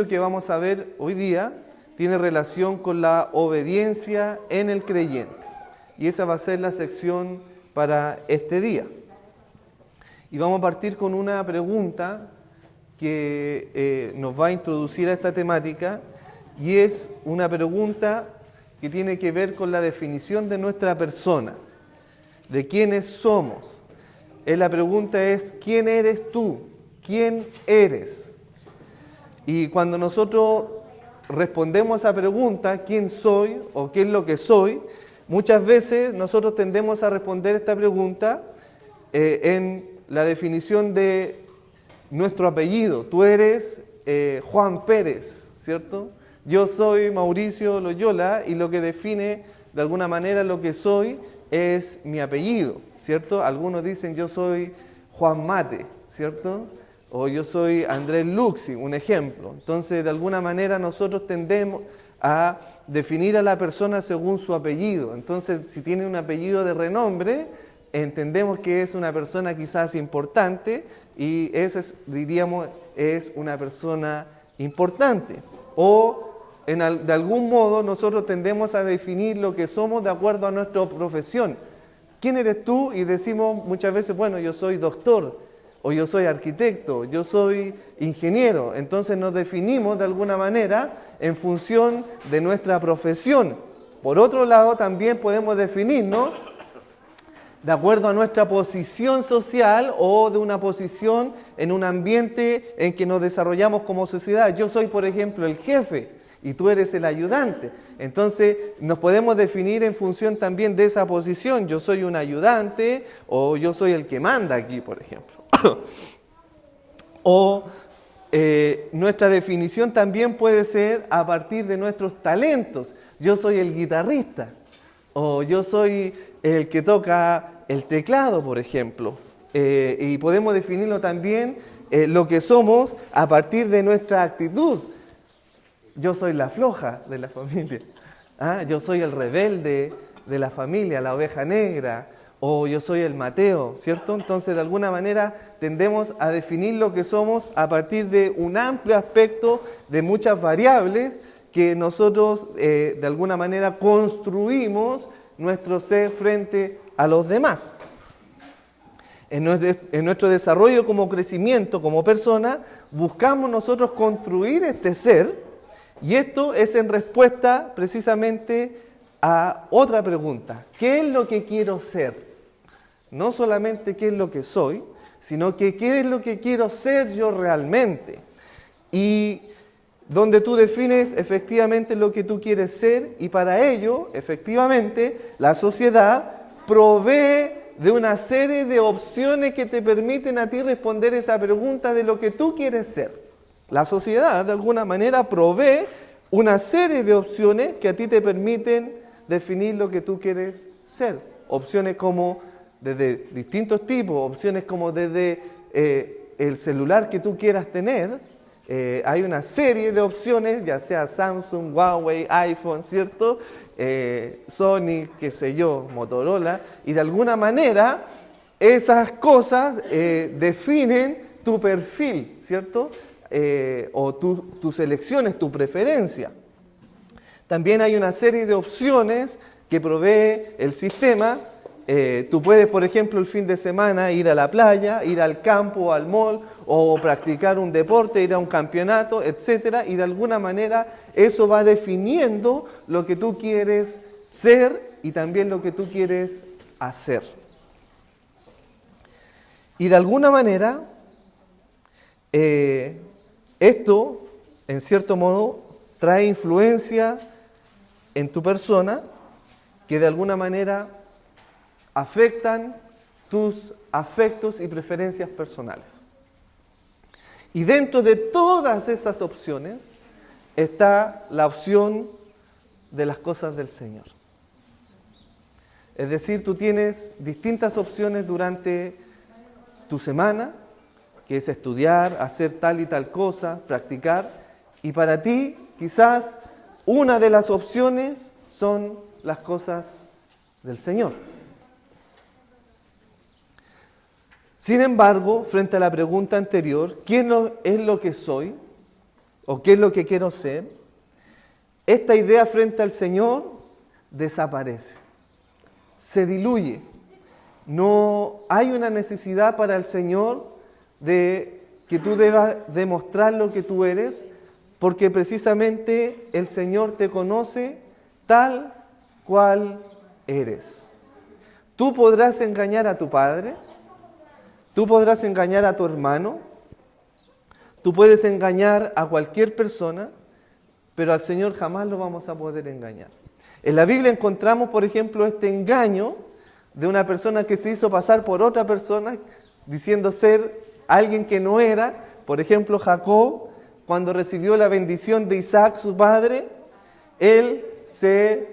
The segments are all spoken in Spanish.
estudio que vamos a ver hoy día tiene relación con la obediencia en el creyente. Y esa va a ser la sección para este día. Y vamos a partir con una pregunta que nos va a introducir a esta temática, y es una pregunta que tiene que ver con la definición de nuestra persona, de quiénes somos. La pregunta es, ¿quién eres tú? ¿Quién eres? Y cuando nosotros respondemos a esa pregunta, ¿quién soy o qué es lo que soy? Muchas veces nosotros tendemos a responder esta pregunta en la definición de nuestro apellido. Tú eres Juan Pérez, ¿cierto? Yo soy Mauricio Loyola y lo que define de alguna manera lo que soy es mi apellido, ¿cierto? Algunos dicen yo soy Juan Mate, ¿cierto? O yo soy Andrés Luxi, un ejemplo. Entonces, de alguna manera nosotros tendemos a definir a la persona según su apellido. Entonces, si tiene un apellido de renombre, entendemos que es una persona quizás importante y esa diríamos es una persona importante. O de algún modo nosotros tendemos a definir lo que somos de acuerdo a nuestra profesión. ¿Quién eres tú? Y decimos muchas veces, bueno, yo soy doctor, o yo soy arquitecto, yo soy ingeniero. Entonces nos definimos de alguna manera en función de nuestra profesión. Por otro lado, también podemos definirnos de acuerdo a nuestra posición social o de una posición en un ambiente en que nos desarrollamos como sociedad. Yo soy, por ejemplo, el jefe y tú eres el ayudante. Entonces nos podemos definir en función también de esa posición. Yo soy un ayudante o yo soy el que manda aquí, por ejemplo. O nuestra definición también puede ser a partir de nuestros talentos. Yo soy el guitarrista o yo soy el que toca el teclado, por ejemplo. Y podemos definirlo también lo que somos a partir de nuestra actitud. Yo soy la floja de la familia. Yo soy el rebelde de la familia, la oveja negra. O yo soy el Mateo, ¿cierto? Entonces, de alguna manera, tendemos a definir lo que somos a partir de un amplio aspecto de muchas variables que nosotros, de alguna manera, construimos nuestro ser frente a los demás. En nuestro desarrollo como crecimiento, como persona, buscamos nosotros construir este ser, y esto es en respuesta precisamente a otra pregunta. ¿Qué es lo que quiero ser? No solamente qué es lo que soy, sino que qué es lo que quiero ser yo realmente. Y donde tú defines efectivamente lo que tú quieres ser, y para ello, efectivamente, la sociedad provee de una serie de opciones que te permiten a ti responder esa pregunta de lo que tú quieres ser. La sociedad, de alguna manera, provee una serie de opciones que a ti te permiten definir lo que tú quieres ser. Opciones como desde distintos tipos, opciones como desde el celular que tú quieras tener. Hay una serie de opciones, ya sea Samsung, Huawei, iPhone, ¿cierto? Sony, qué sé yo, Motorola. Y de alguna manera esas cosas definen tu perfil, ¿cierto? O tus elecciones, tu preferencia. También hay una serie de opciones que provee el sistema. Tú puedes, por ejemplo, el fin de semana ir a la playa, ir al campo, al mall, o practicar un deporte, ir a un campeonato, etcétera, y de alguna manera eso va definiendo lo que tú quieres ser y también lo que tú quieres hacer. Y de alguna manera, esto, en cierto modo, trae influencia en tu persona que de alguna manera afectan tus afectos y preferencias personales. Y dentro de todas esas opciones está la opción de las cosas del Señor. Es decir, tú tienes distintas opciones durante tu semana, que es estudiar, hacer tal y tal cosa, practicar, y para ti quizás una de las opciones son las cosas del Señor. Sin embargo, frente a la pregunta anterior, ¿quién es lo que soy? o qué es lo que quiero ser, esta idea frente al Señor desaparece, se diluye. No hay una necesidad para el Señor de que tú debas demostrar lo que tú eres, porque precisamente el Señor te conoce tal cual eres. Tú podrás engañar a tu padre, tú podrás engañar a tu hermano, tú puedes engañar a cualquier persona, pero al Señor jamás lo vamos a poder engañar. En la Biblia encontramos, por ejemplo, este engaño de una persona que se hizo pasar por otra persona, diciendo ser alguien que no era. Por ejemplo, Jacob, cuando recibió la bendición de Isaac, su padre, él se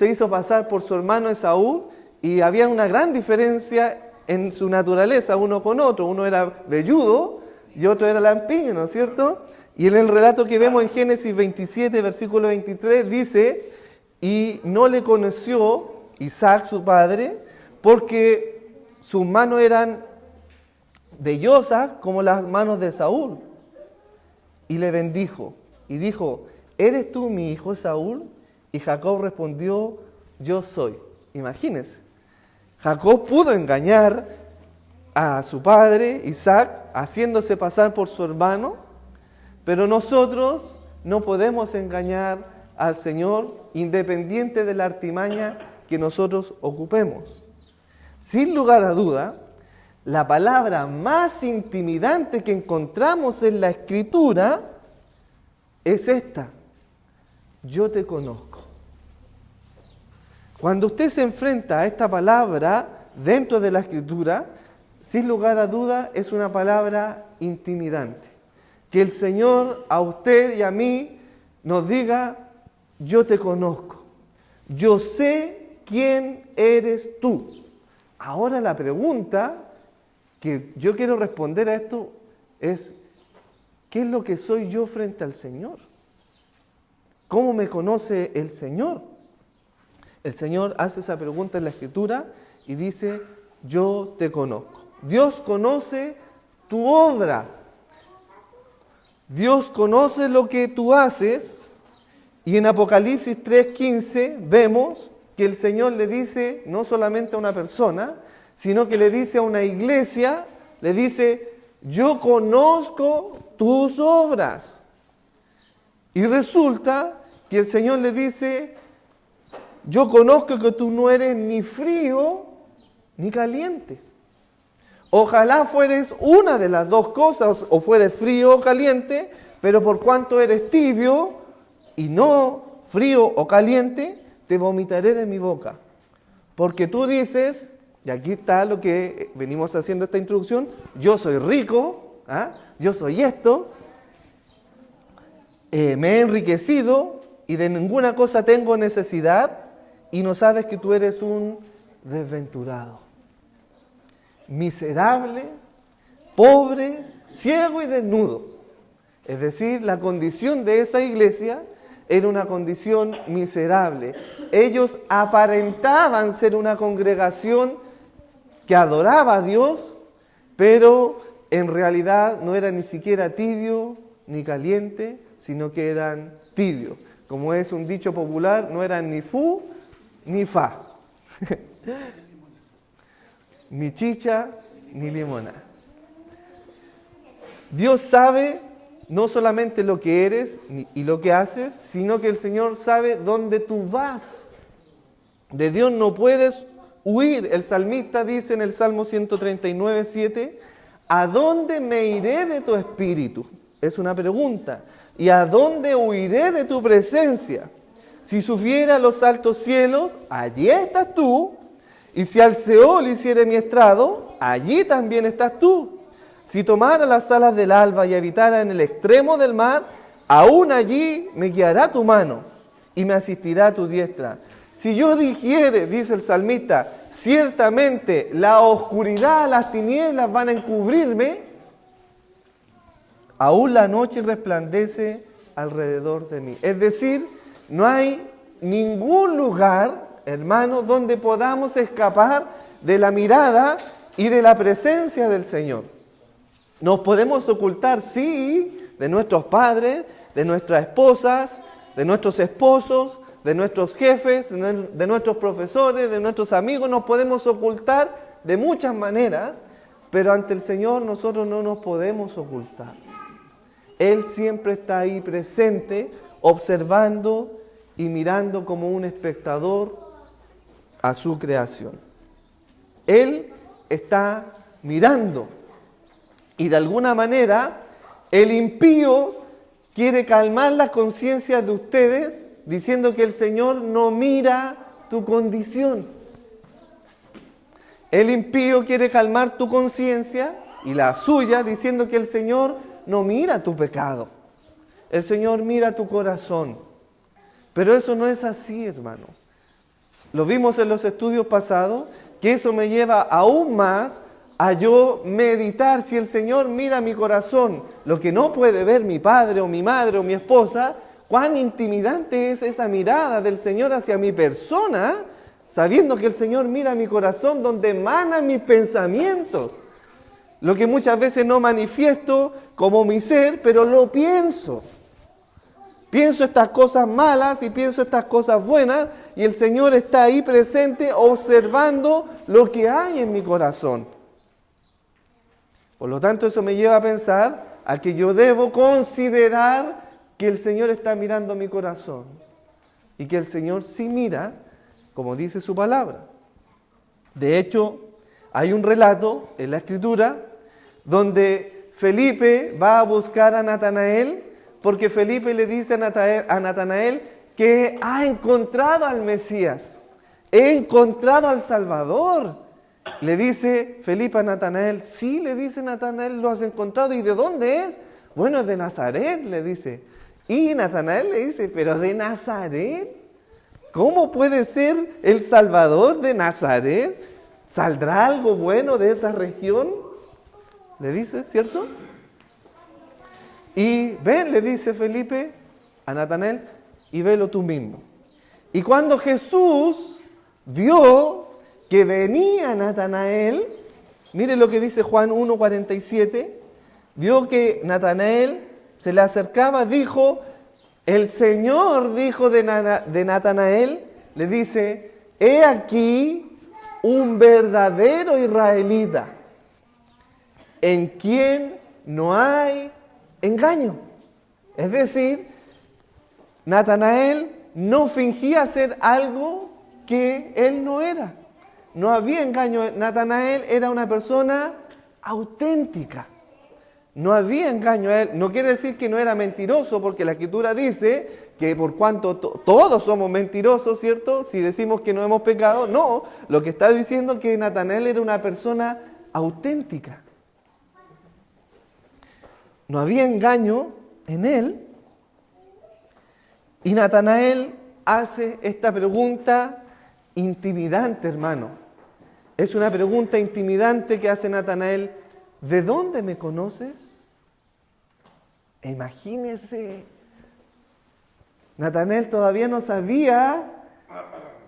hizo pasar por su hermano Esaú, y había una gran diferencia en su naturaleza uno con otro. Uno era velludo y otro era lampiño, ¿no es cierto? Y en el relato que vemos en Génesis 27, versículo 23, dice: y no le conoció Isaac, su padre, porque sus manos eran vellosas como las manos de Saúl. Y le bendijo y dijo: ¿eres tú mi hijo Saúl? Y Jacob respondió: yo soy. Imagínense, Jacob pudo engañar a su padre Isaac haciéndose pasar por su hermano, pero nosotros no podemos engañar al Señor independiente de la artimaña que nosotros ocupemos. Sin lugar a duda, la palabra más intimidante que encontramos en la Escritura es esta: yo te conozco. Cuando usted se enfrenta a esta palabra dentro de la Escritura, sin lugar a duda es una palabra intimidante. Que el Señor a usted y a mí nos diga: yo te conozco, yo sé quién eres tú. Ahora la pregunta que yo quiero responder a esto es: ¿qué es lo que soy yo frente al Señor? ¿Cómo me conoce el Señor? El Señor hace esa pregunta en la Escritura y dice: yo te conozco. Dios conoce tu obra. Dios conoce lo que tú haces. Y en Apocalipsis 3:15 vemos que el Señor le dice no solamente a una persona, sino que le dice a una iglesia, le dice: yo conozco tus obras. Y resulta que el Señor le dice: yo conozco que tú no eres ni frío ni caliente. Ojalá fueres una de las dos cosas, o fueres frío o caliente, pero por cuanto eres tibio y no frío o caliente, te vomitaré de mi boca. Porque tú dices, y aquí está lo que venimos haciendo esta introducción: yo soy rico, yo soy esto, me he enriquecido y de ninguna cosa tengo necesidad, y no sabes que tú eres un desventurado, miserable, pobre, ciego y desnudo. Es decir, la condición de esa iglesia era una condición miserable. Ellos aparentaban ser una congregación que adoraba a Dios, pero en realidad no era ni siquiera tibio ni caliente, sino que eran tibios. Como es un dicho popular, no eran ni fu ni fa, ni chicha ni limona. Dios sabe no solamente lo que eres y lo que haces, sino que el Señor sabe dónde tú vas. De Dios no puedes huir. El salmista dice en el Salmo 139:7: ¿a dónde me iré de tu espíritu? Es una pregunta. ¿Y a dónde huiré de tu presencia? Si subiera a los altos cielos, allí estás tú. Y si al Seol hiciere mi estrado, allí también estás tú. Si tomara las alas del alba y habitara en el extremo del mar, aún allí me guiará tu mano y me asistirá tu diestra. Si yo dijere, dice el salmista, ciertamente la oscuridad, las tinieblas van a encubrirme, aún la noche resplandece alrededor de mí. Es decir, no hay ningún lugar, hermanos, donde podamos escapar de la mirada y de la presencia del Señor. Nos podemos ocultar, sí, de nuestros padres, de nuestras esposas, de nuestros esposos, de nuestros jefes, de nuestros profesores, de nuestros amigos. Nos podemos ocultar de muchas maneras, pero ante el Señor nosotros no nos podemos ocultar. Él siempre está ahí presente, observando y mirando como un espectador a su creación. Él está mirando y de alguna manera el impío quiere calmar las conciencias de ustedes diciendo que el Señor no mira tu condición. El impío quiere calmar tu conciencia y la suya diciendo que el Señor no mira tu pecado. El Señor mira tu corazón. Pero eso no es así, hermano. Lo vimos en los estudios pasados, que eso me lleva aún más a yo meditar. Si el Señor mira mi corazón, lo que no puede ver mi padre o mi madre o mi esposa, cuán intimidante es esa mirada del Señor hacia mi persona, sabiendo que el Señor mira mi corazón donde emanan mis pensamientos. Lo que muchas veces no manifiesto como mi ser, pero lo pienso. Pienso estas cosas malas y pienso estas cosas buenas, y el Señor está ahí presente observando lo que hay en mi corazón. Por lo tanto, eso me lleva a pensar a que yo debo considerar que el Señor está mirando mi corazón y que el Señor sí mira, como dice su palabra. De hecho, hay un relato en la Escritura donde Felipe va a buscar a Natanael, porque Felipe le dice a Natanael que ha encontrado al Mesías, he encontrado al Salvador. Le dice Felipe a Natanael, sí, le dice Natanael, lo has encontrado. ¿Y de dónde es? Bueno, es de Nazaret, le dice. Y Natanael le dice, ¿pero de Nazaret? ¿Cómo puede ser el Salvador de Nazaret? ¿Saldrá algo bueno de esa región? Le dice, ¿cierto? Y ven, le dice Felipe a Natanael, y velo tú mismo. Y cuando Jesús vio que venía Natanael, mire lo que dice Juan 1:47, vio que Natanael se le acercaba, dijo, el Señor dijo de Natanael, le dice, he aquí un verdadero israelita, en quien no hay engaño. Es decir, Natanael no fingía ser algo que él no era. No había engaño. Natanael era una persona auténtica. No había engaño a él. No quiere decir que no era mentiroso, porque la Escritura dice que por cuanto todos somos mentirosos, ¿cierto? Si decimos que no hemos pecado, no. Lo que está diciendo es que Natanael era una persona auténtica. No había engaño en él. Y Natanael hace esta pregunta intimidante, hermano. Es una pregunta intimidante que hace Natanael. ¿De dónde me conoces? Imagínese. Natanael todavía no sabía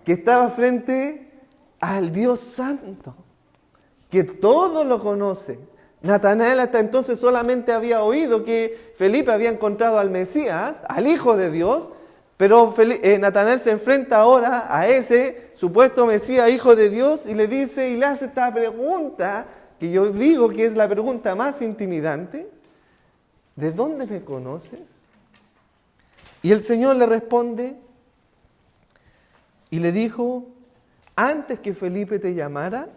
que estaba frente al Dios Santo, que todo lo conoce. Natanael hasta entonces solamente había oído que Felipe había encontrado al Mesías, al Hijo de Dios, pero Natanael se enfrenta ahora a ese supuesto Mesías, Hijo de Dios, y le dice, y le hace esta pregunta, que yo digo que es la pregunta más intimidante. ¿De dónde me conoces? Y el Señor le responde y le dijo, antes que Felipe te llamara,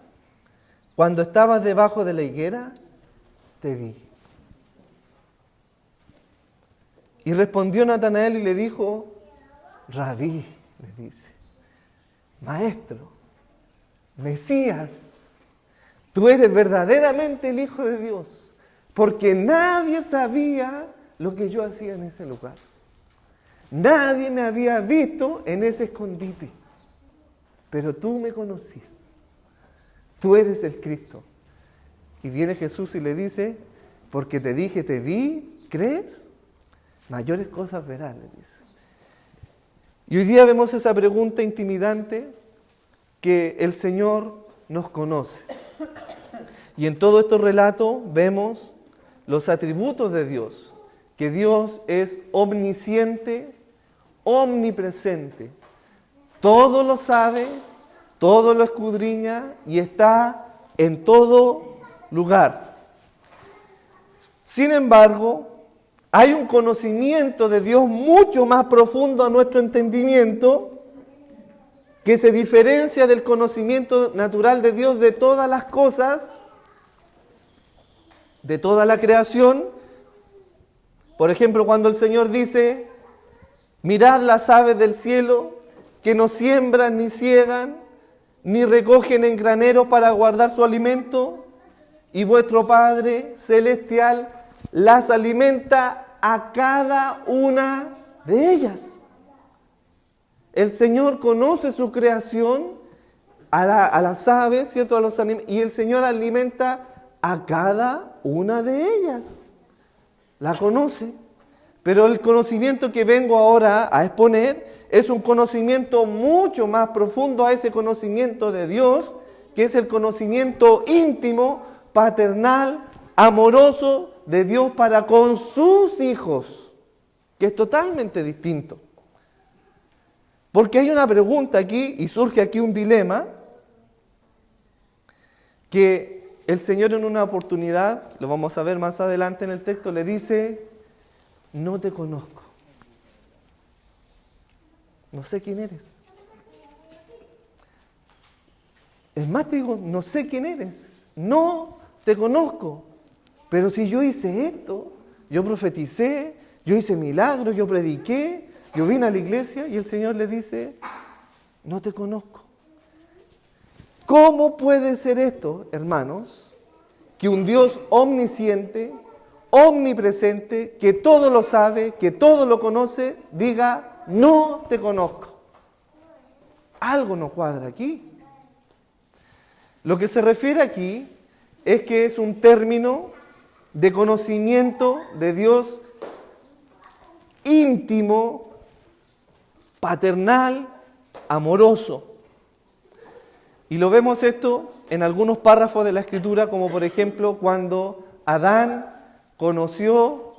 cuando estabas debajo de la higuera, te vi. Y respondió Natanael y le dijo, Rabí, le dice, Maestro, Mesías, tú eres verdaderamente el Hijo de Dios, porque nadie sabía lo que yo hacía en ese lugar. Nadie me había visto en ese escondite, pero tú me conocís. Tú eres el Cristo. Y viene Jesús y le dice, porque te dije, te vi, ¿crees? Mayores cosas verás, le dice. Y hoy día vemos esa pregunta intimidante que el Señor nos conoce. Y en todo este relato vemos los atributos de Dios, que Dios es omnisciente, omnipresente. Todo lo sabe, todo lo escudriña y está en todo lugar. Sin embargo, hay un conocimiento de Dios mucho más profundo a nuestro entendimiento, que se diferencia del conocimiento natural de Dios de todas las cosas, de toda la creación. Por ejemplo, cuando el Señor dice: mirad las aves del cielo, que no siembran ni ciegan, ni recogen en graneros para guardar su alimento, y vuestro Padre celestial las alimenta a cada una de ellas. El Señor conoce su creación, a las aves, ¿cierto? A los animales, y el Señor alimenta a cada una de ellas. La conoce. Pero el conocimiento que vengo ahora a exponer es un conocimiento mucho más profundo a ese conocimiento de Dios, que es el conocimiento íntimo, paternal, amoroso de Dios para con sus hijos, que es totalmente distinto. Porque hay una pregunta aquí, y surge aquí un dilema, que el Señor en una oportunidad, lo vamos a ver más adelante en el texto, le dice: no te conozco. No sé quién eres. Es más, te digo, no sé quién eres. No te conozco. Pero si yo hice esto, yo profeticé, yo hice milagros, yo prediqué, yo vine a la iglesia, y el Señor le dice: no te conozco. ¿Cómo puede ser esto, hermanos, que un Dios omnisciente, omnipresente, que todo lo sabe, que todo lo conoce, diga: no te conozco? Algo no cuadra aquí. Lo que se refiere aquí es que es un término de conocimiento de Dios íntimo, paternal, amoroso. Y lo vemos esto en algunos párrafos de la Escritura, como por ejemplo cuando Adán conoció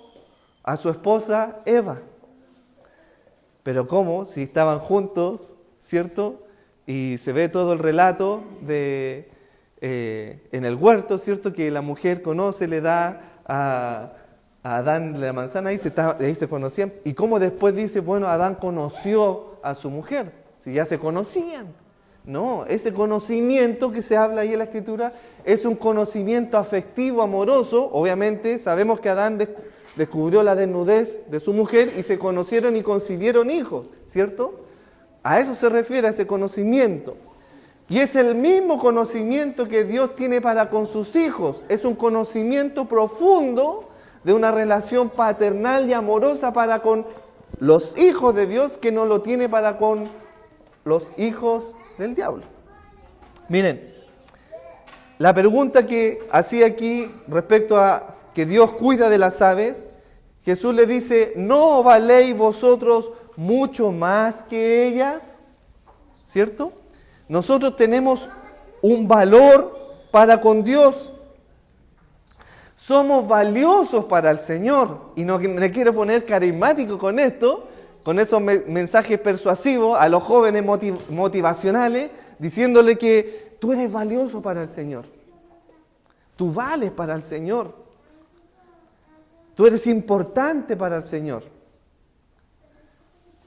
a su esposa Eva. Pero ¿cómo? Si estaban juntos, ¿cierto? Y se ve todo el relato de en el huerto, ¿cierto? Que la mujer conoce, le da a Adán la manzana, ahí se conocían. Y cómo después dice: bueno, Adán conoció a su mujer, si ya se conocían. No, ese conocimiento que se habla ahí en la Escritura es un conocimiento afectivo, amoroso. Obviamente sabemos que Adán descubrió la desnudez de su mujer y se conocieron y concibieron hijos, ¿cierto? A eso se refiere, a ese conocimiento. Y es el mismo conocimiento que Dios tiene para con sus hijos. Es un conocimiento profundo de una relación paternal y amorosa para con los hijos de Dios, que no lo tiene para con los hijos del diablo. Miren, la pregunta que hacía aquí respecto a que Dios cuida de las aves, Jesús le dice: ¿no valéis vosotros mucho más que ellas? ¿Cierto? Nosotros tenemos un valor para con Dios. Somos valiosos para el Señor. Y no me quiero poner carismático con esto, con esos mensajes persuasivos a los jóvenes motivacionales, diciéndole que tú eres valioso para el Señor. Tú vales para el Señor. Tú eres importante para el Señor.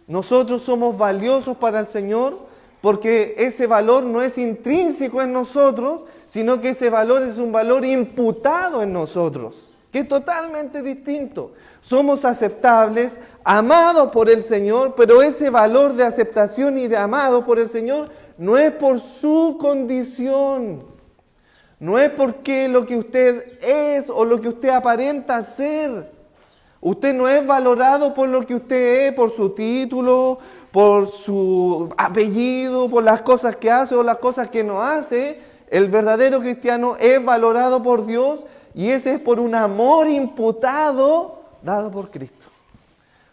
Nosotros somos valiosos para el Señor porque ese valor no es intrínseco en nosotros, sino que ese valor es un valor imputado en nosotros, que es totalmente distinto. Somos aceptables, amados por el Señor, pero ese valor de aceptación y de amado por el Señor no es por su condición, no es porque lo que usted es o lo que usted aparenta ser. Usted no es valorado por lo que usted es, por su título, por su apellido, por las cosas que hace o las cosas que no hace. El verdadero cristiano es valorado por Dios, y ese es por un amor imputado dado por Cristo.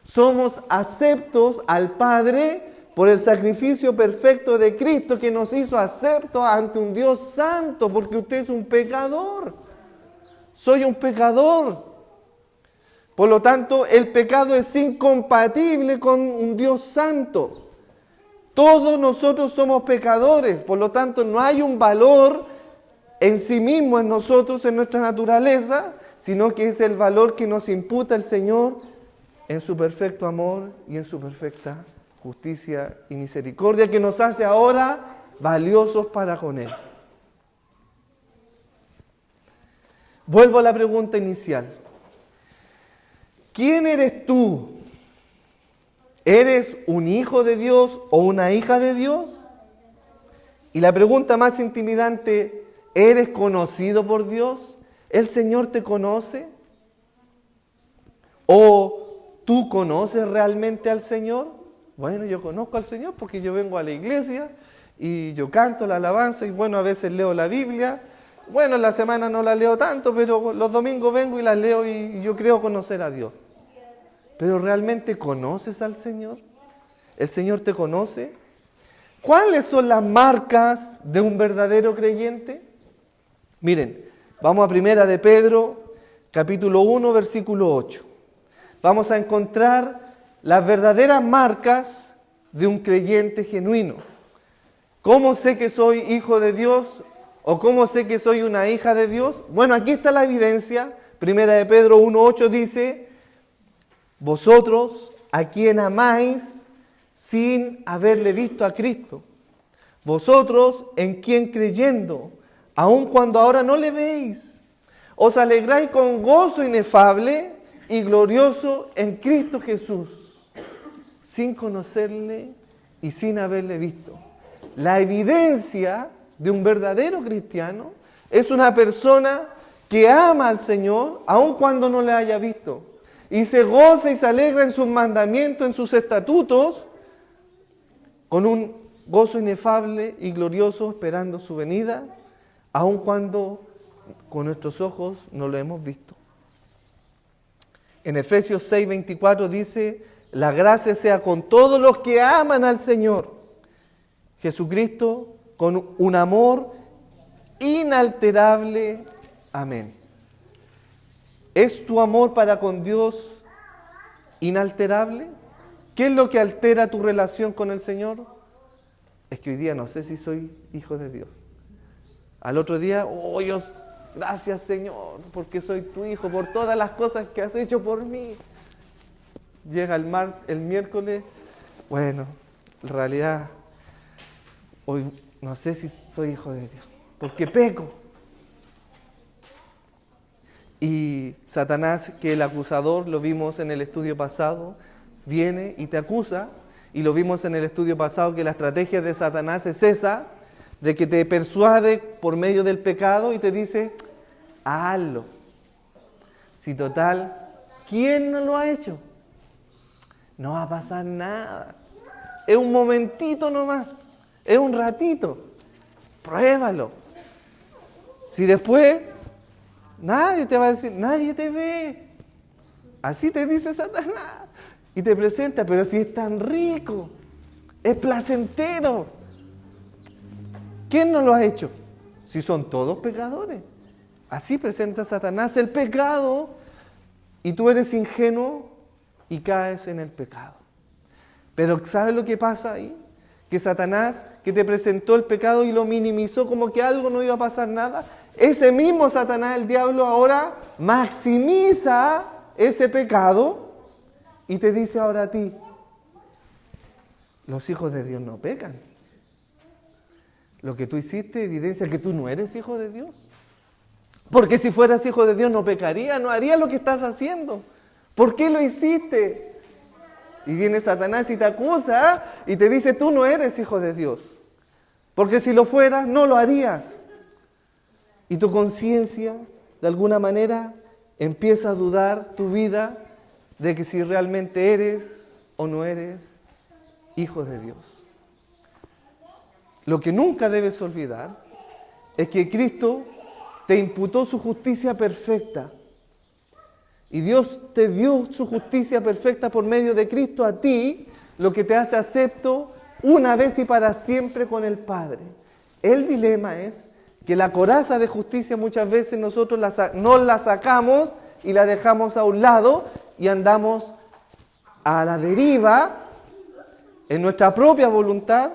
Somos aceptos al Padre por el sacrificio perfecto de Cristo, que nos hizo aceptos ante un Dios santo, porque usted es un pecador. Soy un pecador. Por lo tanto, el pecado es incompatible con un Dios santo. Todos nosotros somos pecadores, por lo tanto no hay un valor en sí mismo en nosotros, en nuestra naturaleza, sino que es el valor que nos imputa el Señor en su perfecto amor y en su perfecta justicia y misericordia, que nos hace ahora valiosos para con Él. Vuelvo a la pregunta inicial. ¿Quién eres tú? ¿Eres un hijo de Dios o una hija de Dios? Y la pregunta más intimidante, ¿eres conocido por Dios? ¿El Señor te conoce? ¿O tú conoces realmente al Señor? Bueno, yo conozco al Señor porque yo vengo a la iglesia y yo canto la alabanza y bueno, a veces leo la Biblia. Bueno, en la semana no la leo tanto, pero los domingos vengo y la leo y yo creo conocer a Dios. ¿Pero realmente conoces al Señor? ¿El Señor te conoce? ¿Cuáles son las marcas de un verdadero creyente? Miren, vamos a Primera de Pedro, capítulo 1, versículo 8. Vamos a encontrar las verdaderas marcas de un creyente genuino. ¿Cómo sé que soy hijo de Dios? ¿O cómo sé que soy una hija de Dios? Bueno, aquí está la evidencia. Primera de Pedro 1:8 dice: vosotros a quien amáis sin haberle visto a Cristo. Vosotros en quien creyendo, aun cuando ahora no le veis, os alegráis con gozo inefable y glorioso en Cristo Jesús, sin conocerle y sin haberle visto. La evidencia de un verdadero cristiano es una persona que ama al Señor aun cuando no le haya visto. Y se goza y se alegra en sus mandamientos, en sus estatutos, con un gozo inefable y glorioso esperando su venida, aun cuando con nuestros ojos no lo hemos visto. En Efesios 6:24 dice: la gracia sea con todos los que aman al Señor Jesucristo con un amor inalterable. Amén. ¿Es tu amor para con Dios inalterable? ¿Qué es lo que altera tu relación con el Señor? Es que hoy día no sé si soy hijo de Dios. Al otro día, oh Dios, gracias Señor, porque soy tu hijo, por todas las cosas que has hecho por mí. Llega el miércoles, bueno, en realidad, hoy no sé si soy hijo de Dios, porque peco. Y Satanás, que el acusador, lo vimos en el estudio pasado, viene y te acusa, y lo vimos en el estudio pasado que la estrategia de Satanás es esa, de que te persuade por medio del pecado y te dice: hazlo. Si total, ¿quién no lo ha hecho? No va a pasar nada. Es un momentito nomás, es un ratito. Pruébalo. Si después nadie te va a decir, nadie te ve. Así te dice Satanás. Y te presenta, pero si es tan rico, es placentero. ¿Quién no lo ha hecho? Si son todos pecadores. Así presenta Satanás el pecado y tú eres ingenuo y caes en el pecado. Pero ¿sabes lo que pasa ahí? Que Satanás, que te presentó el pecado y lo minimizó como que algo no iba a pasar nada, ese mismo Satanás, el diablo, ahora maximiza ese pecado y te dice ahora a ti: los hijos de Dios no pecan. Lo que tú hiciste evidencia que tú no eres hijo de Dios. Porque si fueras hijo de Dios no pecaría, no haría lo que estás haciendo. ¿Por qué lo hiciste? Y viene Satanás y te acusa y te dice: tú no eres hijo de Dios. Porque si lo fueras, no lo harías. Y tu conciencia, de alguna manera, empieza a dudar tu vida de que si realmente eres o no eres hijo de Dios. Lo que nunca debes olvidar es que Cristo te imputó su justicia perfecta. Y Dios te dio su justicia perfecta por medio de Cristo a ti, lo que te hace acepto una vez y para siempre con el Padre. El dilema es que la coraza de justicia muchas veces nosotros no la sacamos y la dejamos a un lado y andamos a la deriva en nuestra propia voluntad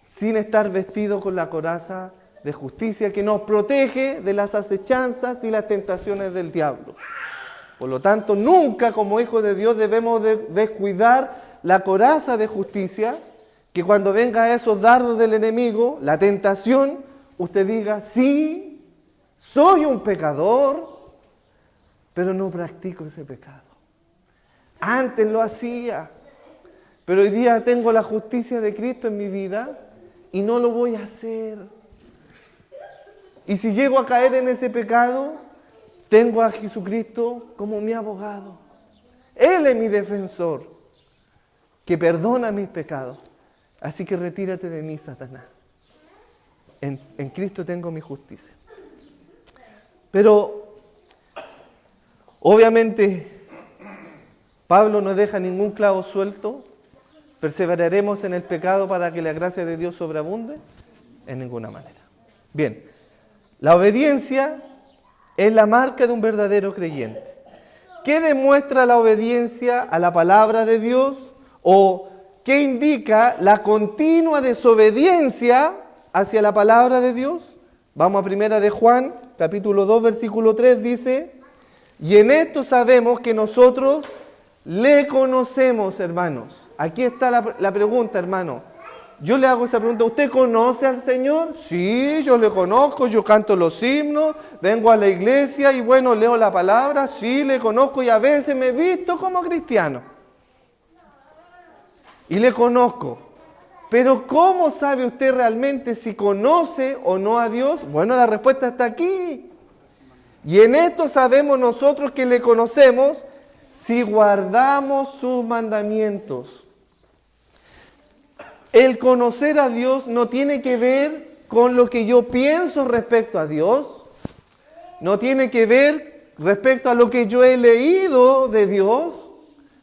sin estar vestidos con la coraza de justicia que nos protege de las acechanzas y las tentaciones del diablo. Por lo tanto, nunca como hijos de Dios debemos descuidar la coraza de justicia, que cuando vengan esos dardos del enemigo, la tentación, usted diga, sí, soy un pecador, pero no practico ese pecado. Antes lo hacía, pero hoy día tengo la justicia de Cristo en mi vida y no lo voy a hacer. Y si llego a caer en ese pecado, tengo a Jesucristo como mi abogado. Él es mi defensor, que perdona mis pecados. Así que retírate de mí, Satanás. En Cristo tengo mi justicia. Pero, obviamente, Pablo no deja ningún clavo suelto. ¿Perseveraremos en el pecado para que la gracia de Dios sobreabunde? En ninguna manera. Bien, la obediencia es la marca de un verdadero creyente. ¿Qué demuestra la obediencia a la palabra de Dios? ¿O qué indica la continua desobediencia hacia la palabra de Dios? Vamos a primera de Juan, capítulo 2, versículo 3, dice, y en esto sabemos que nosotros le conocemos, hermanos. Aquí está la pregunta, hermano. Yo le hago esa pregunta, ¿usted conoce al Señor? Sí, yo le conozco, yo canto los himnos, vengo a la iglesia y bueno, leo la palabra, sí, le conozco y a veces me he visto como cristiano. Y le conozco. Pero ¿cómo sabe usted realmente si conoce o no a Dios? Bueno, la respuesta está aquí. Y en esto sabemos nosotros que le conocemos si guardamos sus mandamientos. El conocer a Dios no tiene que ver con lo que yo pienso respecto a Dios. No tiene que ver respecto a lo que yo he leído de Dios.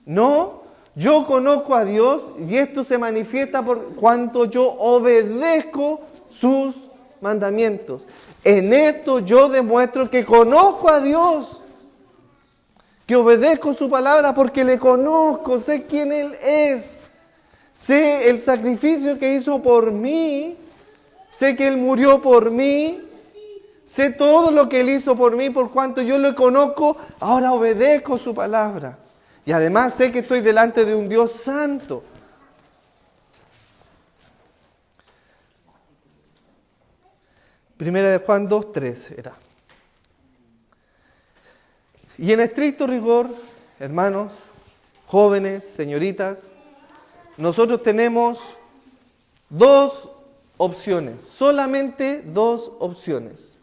No, yo conozco a Dios y esto se manifiesta por cuanto yo obedezco sus mandamientos. En esto yo demuestro que conozco a Dios, que obedezco su palabra porque le conozco, sé quién Él es. Sé el sacrificio que hizo por mí, sé que Él murió por mí, sé todo lo que Él hizo por mí, por cuanto yo lo conozco, ahora obedezco su palabra. Y además sé que estoy delante de un Dios santo. Primera de Juan 2:3 era. Y en estricto rigor, hermanos, jóvenes, señoritas, nosotros tenemos dos opciones, solamente dos opciones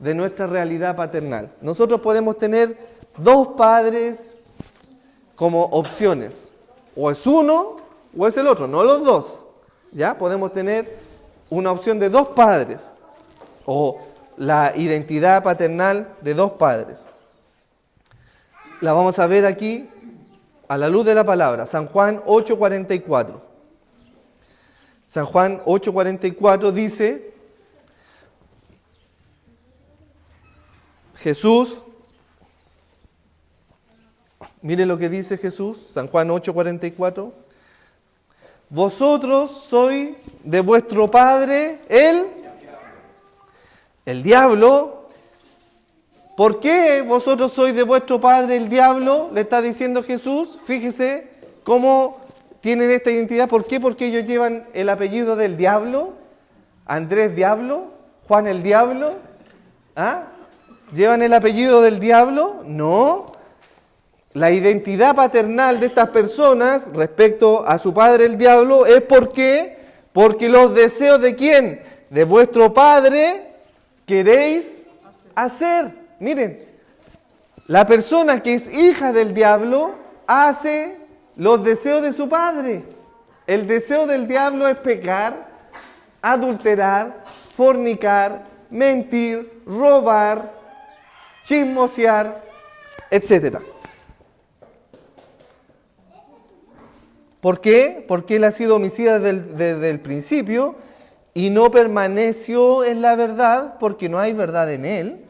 de nuestra realidad paternal. Nosotros podemos tener dos padres como opciones. O es uno o es el otro, no los dos. ¿Ya? Podemos tener una opción de dos padres o la identidad paternal de dos padres. La vamos a ver aquí a la luz de la palabra, San Juan 8:44. San Juan 8:44 dice, Jesús, mire lo que dice Jesús, San Juan 8:44. Vosotros sois de vuestro padre el diablo. ¿Por qué vosotros sois de vuestro padre el diablo? Le está diciendo Jesús. Fíjese cómo tienen esta identidad. ¿Por qué? Porque ellos llevan el apellido del diablo. Andrés Diablo, Juan el Diablo. ¿Ah? ¿Llevan el apellido del diablo? No. La identidad paternal de estas personas respecto a su padre el diablo es porque los deseos de ¿quién? De vuestro padre queréis hacer. Miren, la persona que es hija del diablo hace los deseos de su padre. El deseo del diablo es pecar, adulterar, fornicar, mentir, robar, chismosear, etc. ¿Por qué? Porque él ha sido homicida desde el principio y no permaneció en la verdad porque no hay verdad en él.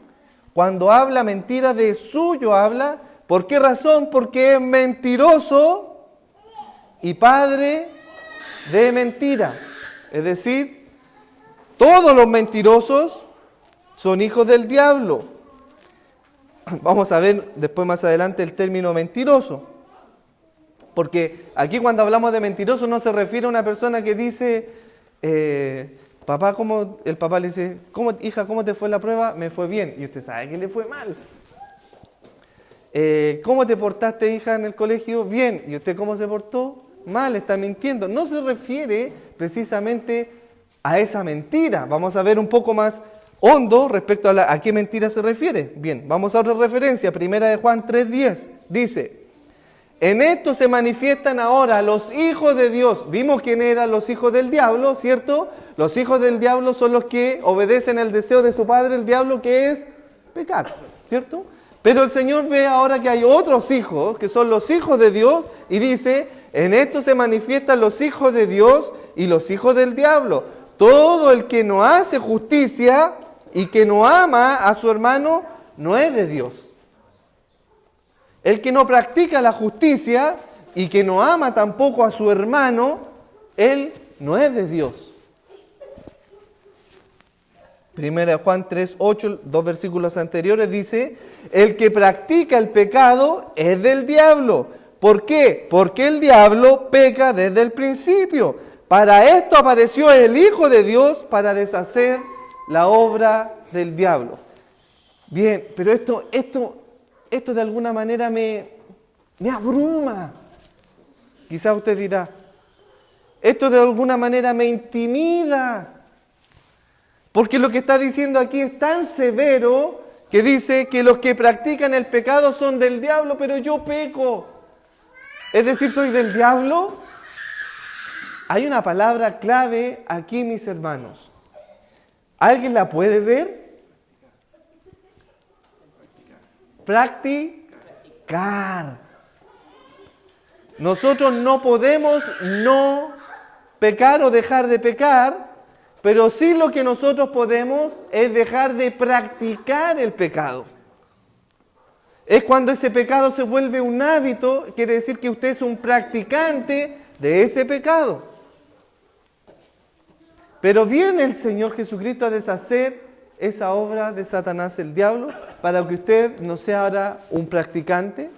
Cuando habla mentira, de suyo habla ¿Por qué razón? Porque es mentiroso y padre de mentira. Es decir, todos los mentirosos son hijos del diablo. Vamos a ver después más adelante el término mentiroso. Porque aquí cuando hablamos de mentiroso no se refiere a una persona que dice, papá, ¿cómo? El papá le dice, hija, ¿cómo te fue la prueba? Me fue bien. Y usted sabe que le fue mal. ¿Cómo te portaste, hija, en el colegio? Bien. ¿Y usted cómo se portó? Mal, está mintiendo. No se refiere precisamente a esa mentira. Vamos a ver un poco más hondo respecto a qué mentira se refiere. Bien, vamos a otra referencia. Primera de Juan 3:10. Dice, en esto se manifiestan ahora los hijos de Dios. Vimos quién eran los hijos del diablo, ¿cierto? Los hijos del diablo son los que obedecen el deseo de su padre, el diablo, que es pecar, ¿cierto? Pero el Señor ve ahora que hay otros hijos, que son los hijos de Dios, y dice, en esto se manifiestan los hijos de Dios y los hijos del diablo. Todo el que no hace justicia y que no ama a su hermano, no es de Dios. El que no practica la justicia y que no ama tampoco a su hermano, él no es de Dios. Primera de Juan 3:8, 2 versículos anteriores, dice, el que practica el pecado es del diablo. ¿Por qué? Porque el diablo peca desde el principio. Para esto apareció el Hijo de Dios, para deshacer la obra del diablo. Bien, pero esto de alguna manera me abruma. Quizá usted dirá, esto de alguna manera me intimida. Porque lo que está diciendo aquí es tan severo que dice que los que practican el pecado son del diablo, pero yo peco. Es decir, soy del diablo. Hay una palabra clave aquí, mis hermanos. ¿Alguien la puede ver? Practicar. Nosotros no podemos no pecar o dejar de pecar, pero sí lo que nosotros podemos es dejar de practicar el pecado. Es cuando ese pecado se vuelve un hábito, quiere decir que usted es un practicante de ese pecado. Pero viene el Señor Jesucristo a deshacer esa obra de Satanás, el diablo, para que usted no sea ahora un practicante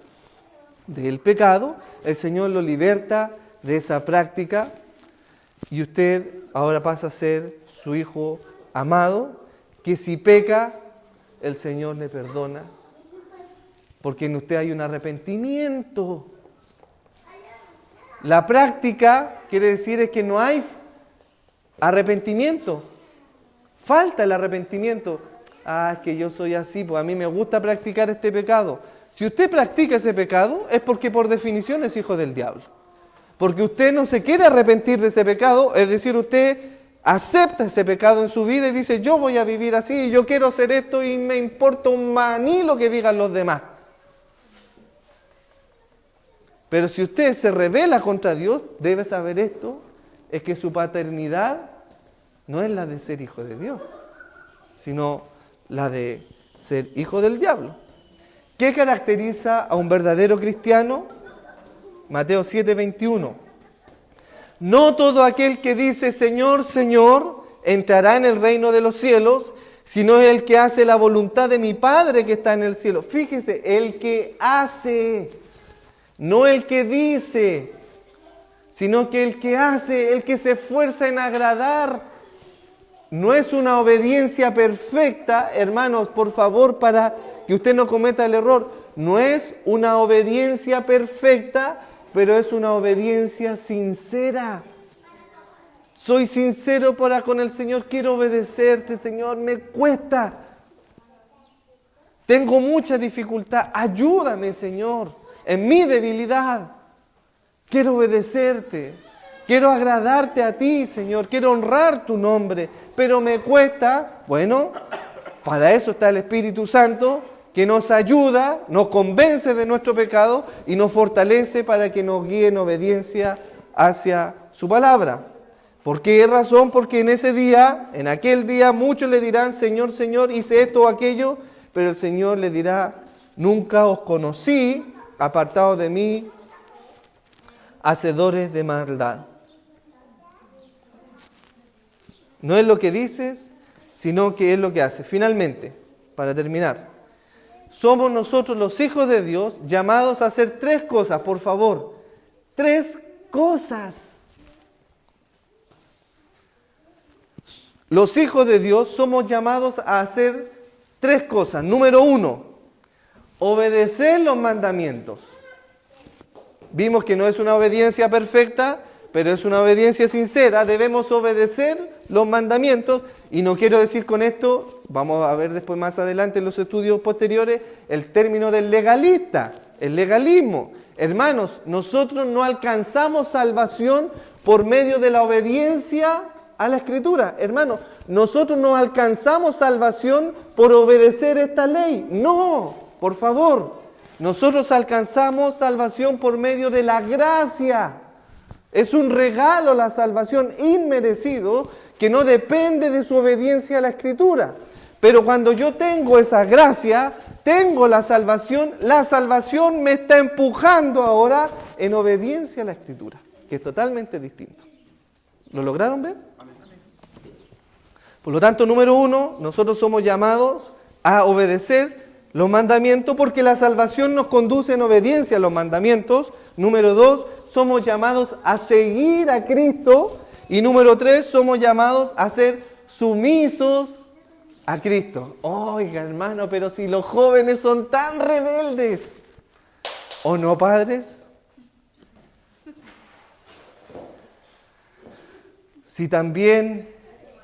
del pecado. El Señor lo liberta de esa práctica y usted ahora pasa a ser su hijo amado, que si peca, el Señor le perdona, porque en usted hay un arrepentimiento. La práctica quiere decir es que no hay arrepentimiento. Falta el arrepentimiento. Es que yo soy así, pues a mí me gusta practicar este pecado. Si usted practica ese pecado, es porque por definición es hijo del diablo. Porque usted no se quiere arrepentir de ese pecado, es decir, usted acepta ese pecado en su vida y dice, yo voy a vivir así, yo quiero hacer esto y me importa un maní lo que digan los demás. Pero si usted se rebela contra Dios, debe saber esto, es que su paternidad no es la de ser hijo de Dios, sino la de ser hijo del diablo. ¿Qué caracteriza a un verdadero cristiano? Mateo 7:21. No todo aquel que dice Señor, Señor, entrará en el reino de los cielos, sino el que hace la voluntad de mi Padre que está en el cielo. Fíjese, el que hace, no el que dice, sino que el que hace, el que se esfuerza en agradar. No es una obediencia perfecta, hermanos, por favor, para que usted no cometa el error. No es una obediencia perfecta, pero es una obediencia sincera. Soy sincero para con el Señor, quiero obedecerte, Señor, me cuesta. Tengo mucha dificultad, ayúdame, Señor, en mi debilidad. Quiero obedecerte, quiero agradarte a ti, Señor, quiero honrar tu nombre, pero me cuesta. Bueno, para eso está el Espíritu Santo, que nos ayuda, nos convence de nuestro pecado y nos fortalece para que nos guíe en obediencia hacia su palabra. ¿Por qué razón? Porque en ese día, en aquel día, muchos le dirán, Señor, Señor, hice esto o aquello, pero el Señor le dirá, Nunca os conocí, apartados de mí, hacedores de maldad. No es lo que dices, sino que es lo que haces. Finalmente, para terminar, somos nosotros los hijos de Dios llamados a hacer 3 cosas, por favor. 3 cosas. Los hijos de Dios somos llamados a hacer 3 cosas. Número 1, obedecer los mandamientos. Vimos que no es una obediencia perfecta, pero es una obediencia sincera. Debemos obedecer los mandamientos. Y no quiero decir con esto, vamos a ver después más adelante en los estudios posteriores, el término del legalista, el legalismo. Hermanos, nosotros no alcanzamos salvación por medio de la obediencia a la Escritura. Hermanos, nosotros no alcanzamos salvación por obedecer esta ley. No, por favor. Nosotros alcanzamos salvación por medio de la gracia. Es un regalo la salvación inmerecido que no depende de su obediencia a la Escritura. Pero cuando yo tengo esa gracia, tengo la salvación me está empujando ahora en obediencia a la Escritura, que es totalmente distinto. ¿Lo lograron ver? Por lo tanto, número 1, nosotros somos llamados a obedecer los mandamientos porque la salvación nos conduce en obediencia a los mandamientos. Número 2, somos llamados a seguir a Cristo. Y número 3, somos llamados a ser sumisos a Cristo. Oiga, hermano, pero si los jóvenes son tan rebeldes, ¿o no, padres? Si también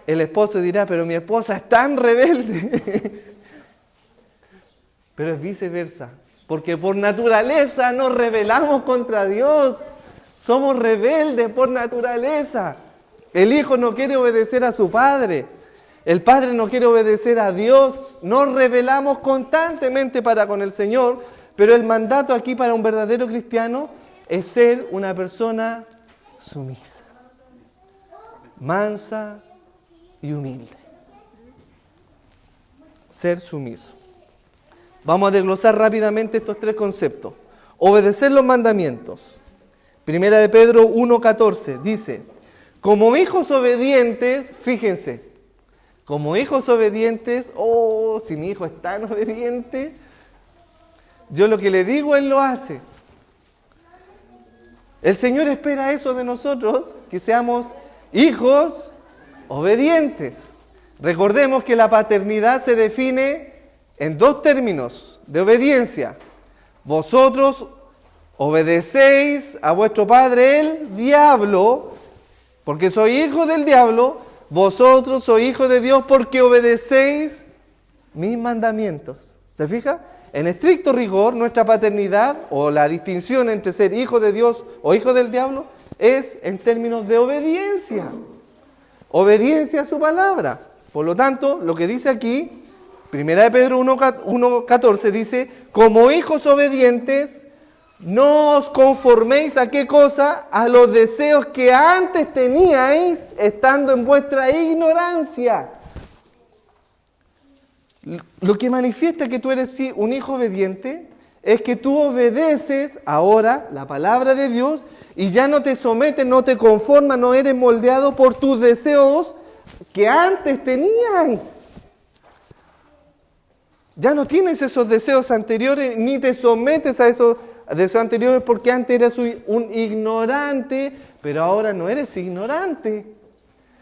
el esposo dirá, pero mi esposa es tan rebelde. Pero es viceversa, porque por naturaleza nos rebelamos contra Dios. Somos rebeldes por naturaleza. El hijo no quiere obedecer a su padre. El padre no quiere obedecer a Dios. Nos rebelamos constantemente para con el Señor. Pero el mandato aquí para un verdadero cristiano es ser una persona sumisa, mansa y humilde. Ser sumiso. Vamos a desglosar rápidamente estos 3 conceptos. Obedecer los mandamientos. Primera de Pedro 1:14 dice, como hijos obedientes, fíjense, como hijos obedientes, si mi hijo es tan obediente, yo lo que le digo, él lo hace. El Señor espera eso de nosotros, que seamos hijos obedientes. Recordemos que la paternidad se define en 2 términos de obediencia. Vosotros obedecéis a vuestro padre el diablo, porque sois hijos del diablo. Vosotros sois hijos de Dios porque obedecéis mis mandamientos. ¿Se fija? En estricto rigor, nuestra paternidad o la distinción entre ser hijo de Dios o hijo del diablo es en términos de obediencia. Obediencia a su palabra. Por lo tanto, lo que dice aquí, Primera de Pedro 1:14 dice, como hijos obedientes, no os conforméis a qué cosa, a los deseos que antes teníais estando en vuestra ignorancia. Lo que manifiesta que tú eres un hijo obediente es que tú obedeces ahora la palabra de Dios y ya no te sometes, no te conformas, no eres moldeado por tus deseos que antes tenías. Ya no tienes esos deseos anteriores ni te sometes a esos deseos anteriores porque antes eras un ignorante, pero ahora no eres ignorante.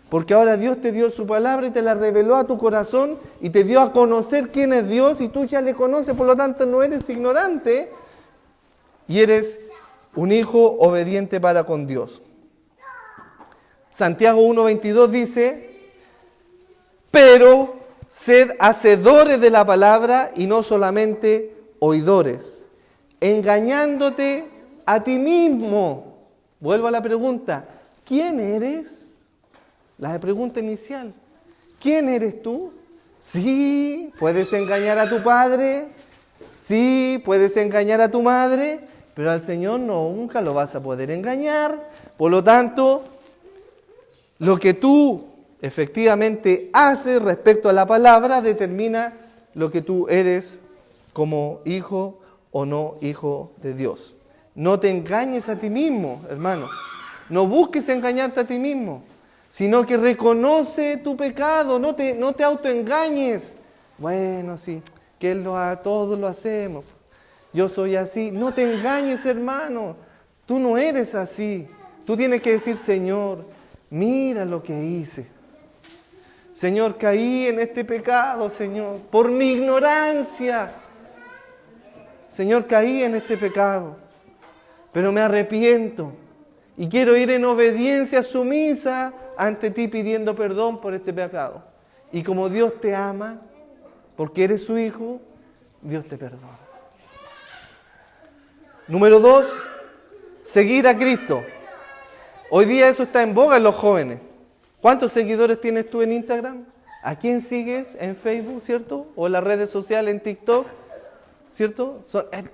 Porque ahora Dios te dio su palabra y te la reveló a tu corazón y te dio a conocer quién es Dios y tú ya le conoces, por lo tanto no eres ignorante y eres un hijo obediente para con Dios. Santiago 1:22 dice, pero sed hacedores de la palabra y no solamente oidores, engañándote a ti mismo. Vuelvo a la pregunta, ¿quién eres? La pregunta inicial, ¿quién eres tú? Sí, puedes engañar a tu padre, sí, puedes engañar a tu madre, pero al Señor nunca lo vas a poder engañar. Por lo tanto, lo que tú efectivamente haces respecto a la palabra determina lo que tú eres como hijo o no hijo de Dios. No te engañes a ti mismo, hermano. No busques engañarte a ti mismo, sino que reconoce tu pecado, no te autoengañes. Bueno, sí, que todos lo hacemos. Yo soy así. No te engañes, hermano. Tú no eres así. Tú tienes que decir, Señor, mira lo que hice. Señor, caí en este pecado, Señor, por mi ignorancia. Señor, caí en este pecado, pero me arrepiento y quiero ir en obediencia sumisa ante ti pidiendo perdón por este pecado. Y como Dios te ama, porque eres su hijo, Dios te perdona. Número 2, seguir a Cristo. Hoy día eso está en boga en los jóvenes. ¿Cuántos seguidores tienes tú en Instagram? ¿A quién sigues en Facebook, cierto? O en las redes sociales, en TikTok, ¿cierto?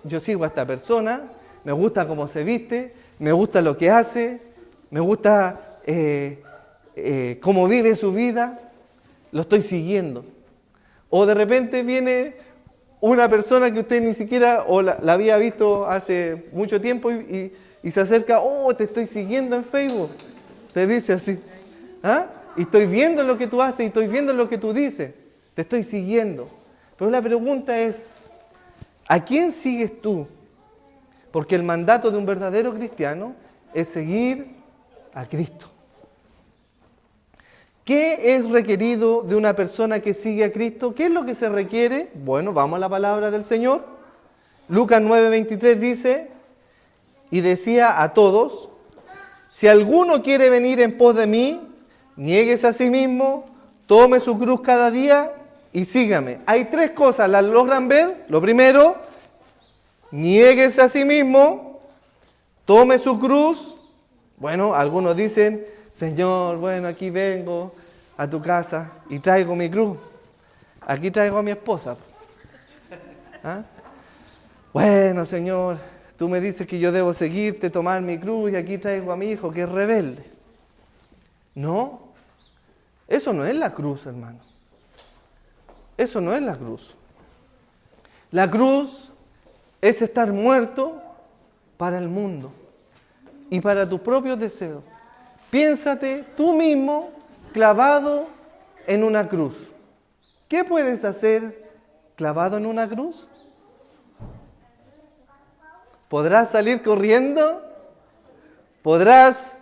Yo sigo a esta persona, me gusta cómo se viste, me gusta lo que hace, me gusta cómo vive su vida, lo estoy siguiendo. O de repente viene una persona que usted ni siquiera o la había visto hace mucho tiempo y se acerca, oh, te estoy siguiendo en Facebook. Te dice así, ¿ah? Y estoy viendo lo que tú haces y estoy viendo lo que tú dices. Te estoy siguiendo. Pero la pregunta es, ¿a quién sigues tú? Porque el mandato de un verdadero cristiano es seguir a Cristo. ¿Qué es requerido de una persona que sigue a Cristo? ¿Qué es lo que se requiere? Bueno, vamos a la palabra del Señor. Lucas 9:23 dice, y decía a todos, si alguno quiere venir en pos de mí, niéguese a sí mismo, tome su cruz cada día y sígame. Hay 3 cosas, ¿las logran ver? Lo primero, niéguese a sí mismo, tome su cruz. Bueno, algunos dicen, Señor, bueno, aquí vengo a tu casa y traigo mi cruz. Aquí traigo a mi esposa. ¿Ah? Bueno, Señor, tú me dices que yo debo seguirte, tomar mi cruz y aquí traigo a mi hijo que es rebelde. No, eso no es la cruz, hermano. Eso no es la cruz. La cruz es estar muerto para el mundo y para tus propios deseos. Piénsate tú mismo clavado en una cruz. ¿Qué puedes hacer clavado en una cruz? ¿Podrás salir corriendo? ¿Podrás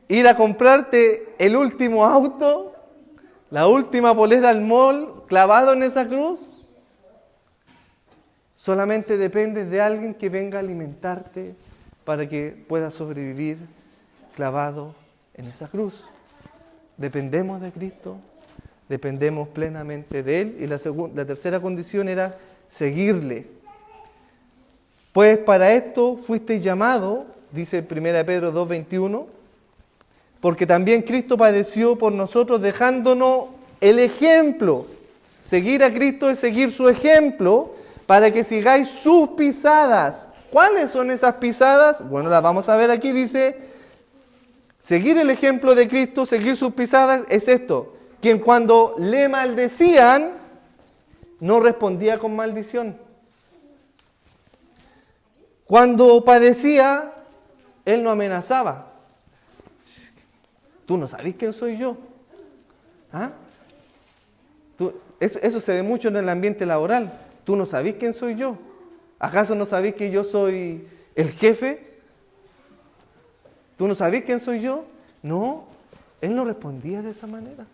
ir a comprarte el último auto? ¿La última polera al mall clavado en esa cruz? Solamente dependes de alguien que venga a alimentarte para que puedas sobrevivir clavado en esa cruz. Dependemos de Cristo, dependemos plenamente de Él. Y la tercera condición era seguirle. Pues para esto fuiste llamado, dice 1 Pedro 2:21, porque también Cristo padeció por nosotros dejándonos el ejemplo. Seguir a Cristo es seguir su ejemplo para que sigáis sus pisadas. ¿Cuáles son esas pisadas? Bueno, las vamos a ver aquí, dice, seguir el ejemplo de Cristo, seguir sus pisadas, es esto, quien cuando le maldecían, no respondía con maldición. Cuando padecía, él no amenazaba. ¿Tú no sabes quién soy yo? ¿Ah? Eso se ve mucho en el ambiente laboral. ¿Tú no sabes quién soy yo? ¿Acaso no sabés que yo soy el jefe? ¿Tú no sabés quién soy yo? No, él no respondía de esa manera.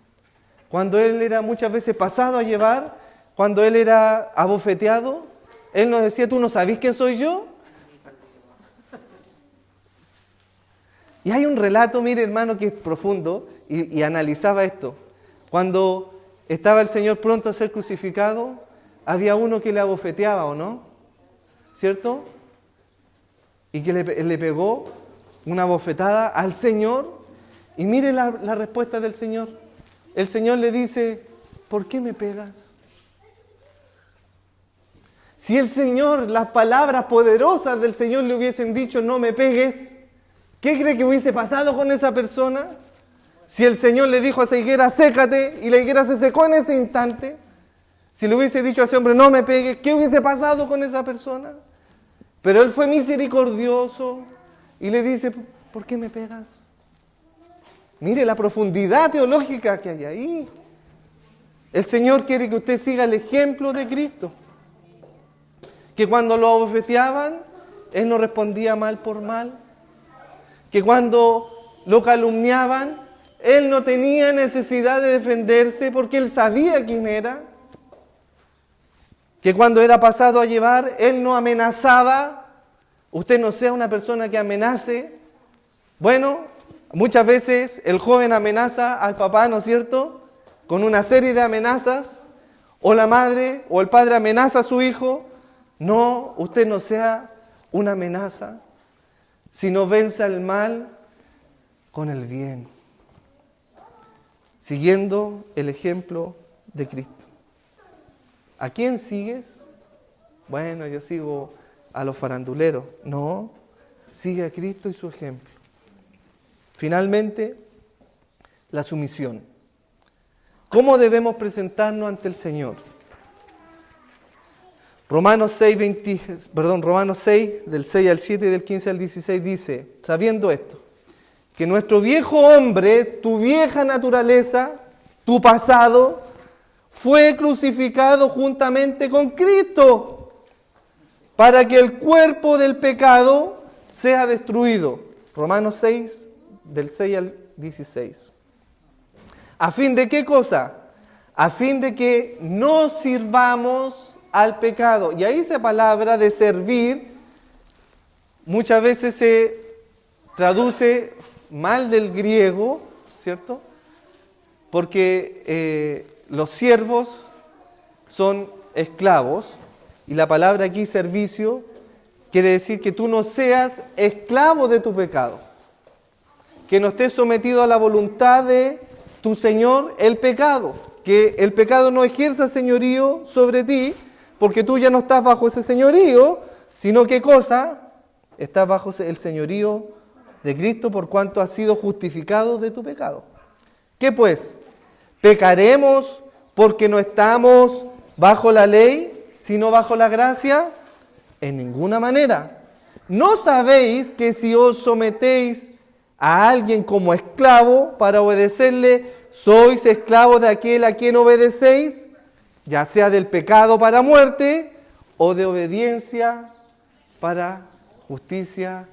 Cuando él era muchas veces pasado a llevar, cuando él era abofeteado, él nos decía, ¿tú no sabés quién soy yo? Y hay un relato, mire hermano, que es profundo y analizaba esto. Cuando estaba el Señor pronto a ser crucificado, había uno que le abofeteaba, ¿o no? ¿Cierto? Y que le pegó una bofetada al Señor. Y mire la respuesta del Señor. El Señor le dice, ¿por qué me pegas? Si el Señor, las palabras poderosas del Señor le hubiesen dicho, no me pegues, ¿qué cree que hubiese pasado con esa persona? Si el Señor le dijo a esa higuera, sécate, y la higuera se secó en ese instante. Si le hubiese dicho a ese hombre, no me pegues, ¿qué hubiese pasado con esa persona? Pero él fue misericordioso y le dice, ¿por qué me pegas? Mire la profundidad teológica que hay ahí. El Señor quiere que usted siga el ejemplo de Cristo. Que cuando lo abofeteaban, Él no respondía mal por mal. Que cuando lo calumniaban, Él no tenía necesidad de defenderse porque Él sabía quién era. Que cuando era pasado a llevar, Él no amenazaba. Usted no sea una persona que amenace. Bueno, muchas veces el joven amenaza al papá, ¿no es cierto?, con una serie de amenazas, o la madre o el padre amenaza a su hijo. No, usted no sea una amenaza, sino venza el mal con el bien, siguiendo el ejemplo de Cristo. ¿A quién sigues? Bueno, yo sigo a los faranduleros. No, sigue a Cristo y su ejemplo. Finalmente, la sumisión. ¿Cómo debemos presentarnos ante el Señor? Romanos 6, del 6 al 7 y del 15 al 16 dice, sabiendo esto, que nuestro viejo hombre, tu vieja naturaleza, tu pasado, fue crucificado juntamente con Cristo, para que el cuerpo del pecado sea destruido. Romanos 6, del 6 al 16. ¿A fin de qué cosa? A fin de que no sirvamos al pecado. Y ahí esa palabra de servir muchas veces se traduce mal del griego, ¿cierto? Porque los siervos son esclavos y la palabra aquí servicio quiere decir que tú no seas esclavo de tu pecado, que no estés sometido a la voluntad de tu Señor el pecado, que el pecado no ejerza señorío sobre ti, porque tú ya no estás bajo ese señorío, sino ¿qué cosa? Estás bajo el señorío de Cristo por cuanto has sido justificado de tu pecado. ¿Qué pues? ¿Pecaremos porque no estamos bajo la ley, sino bajo la gracia? En ninguna manera. ¿No sabéis que si os sometéis a alguien como esclavo para obedecerle, sois esclavos de aquel a quien obedecéis, ya sea del pecado para muerte o de obediencia para justicia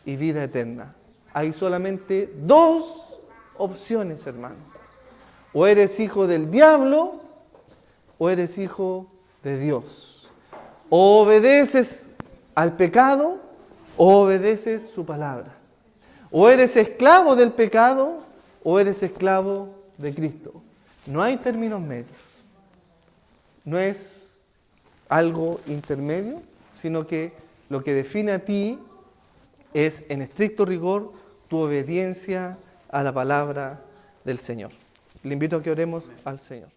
y vida eterna? Hay solamente dos opciones, hermano. O eres hijo del diablo o eres hijo de Dios. O obedeces al pecado o obedeces su palabra. O eres esclavo del pecado o eres esclavo de Cristo. No hay términos medios. No es algo intermedio, sino que lo que define a ti es, en estricto rigor, tu obediencia a la palabra del Señor. Le invito a que oremos al Señor.